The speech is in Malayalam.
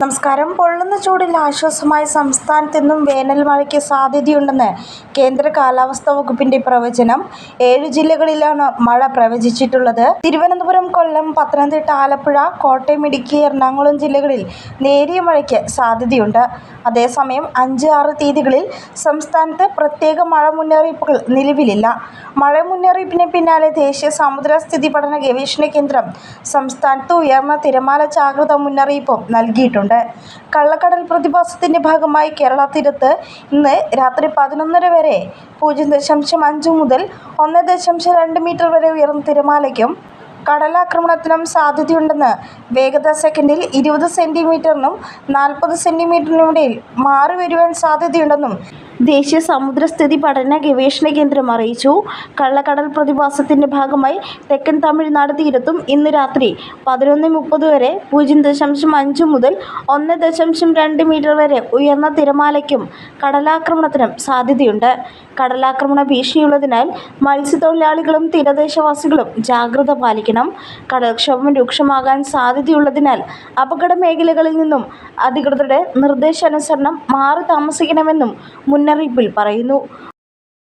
നമസ്കാരം. പൊള്ളുന്ന ചൂടിൽ ആശ്വാസമായി സംസ്ഥാനത്ത് ഇന്നും വേനൽ മഴയ്ക്ക് സാധ്യതയുണ്ടെന്ന് കേന്ദ്ര കാലാവസ്ഥാ വകുപ്പിന്റെ പ്രവചനം. 7 ജില്ലകളിലാണ് മഴ പ്രവചിച്ചിട്ടുള്ളത്. തിരുവനന്തപുരം, കൊല്ലം, പത്തനംതിട്ട, ആലപ്പുഴ, കോട്ടയം, ഇടുക്കി, എറണാകുളം ജില്ലകളിൽ നേരിയ മഴയ്ക്ക് സാധ്യതയുണ്ട്. അതേസമയം 5, 6 തീയതികളിൽ സംസ്ഥാനത്ത് പ്രത്യേക മഴ മുന്നറിയിപ്പുകൾ നിലവിലില്ല. മഴ മുന്നറിയിപ്പിന് പിന്നാലെ ദേശീയ സമുദ്ര സ്ഥിതി പഠന ഗവേഷണ കേന്ദ്രം സംസ്ഥാനത്ത് ഉയർന്ന തിരമാല ജാഗ്രതാ മുന്നറിയിപ്പും നൽകിയിട്ടുണ്ട്. കള്ളക്കടൽ പ്രതിഭാസത്തിന്റെ ഭാഗമായി കേരള തീരത്ത് ഇന്ന് രാത്രി 11:30 വരെ 0.5 മുതൽ 1.2 മീറ്റർ വരെ ഉയർന്ന തിരമാലയ്ക്കും കടലാക്രമണത്തിനും സാധ്യതയുണ്ടെന്ന് വേഗത സെക്കൻഡിൽ 20 സെന്റിമീറ്ററിനും 40 സെന്റിമീറ്ററിനുമിടയിൽ മാറി വരുവാൻ സാധ്യതയുണ്ടെന്നും ദേശീയ സമുദ്രസ്ഥിതി പഠന ഗവേഷണ കേന്ദ്രം അറിയിച്ചു. കള്ളക്കടൽ പ്രതിഭാസത്തിന്റെ ഭാഗമായി തെക്കൻ തമിഴ്നാട് തീരത്തും ഇന്ന് രാത്രി 11:30 വരെ 0.5 മുതൽ 1.2 മീറ്റർ വരെ ഉയർന്ന തിരമാലയ്ക്കും കടലാക്രമണത്തിനും സാധ്യതയുണ്ട്. കടലാക്രമണ ഭീഷണിയുള്ളതിനാൽ മത്സ്യത്തൊഴിലാളികളും തീരദേശവാസികളും ജാഗ്രത പാലിക്കണം. കടൽക്ഷോഭം രൂക്ഷമാകാൻ സാധ്യതയുള്ളതിനാൽ അപകട മേഖലകളിൽ നിന്നും അധികൃതരുടെ നിർദ്ദേശാനുസരണം മാറി താമസിക്കണമെന്നും മുന്നറിയിപ്പിൽ പറയുന്നു.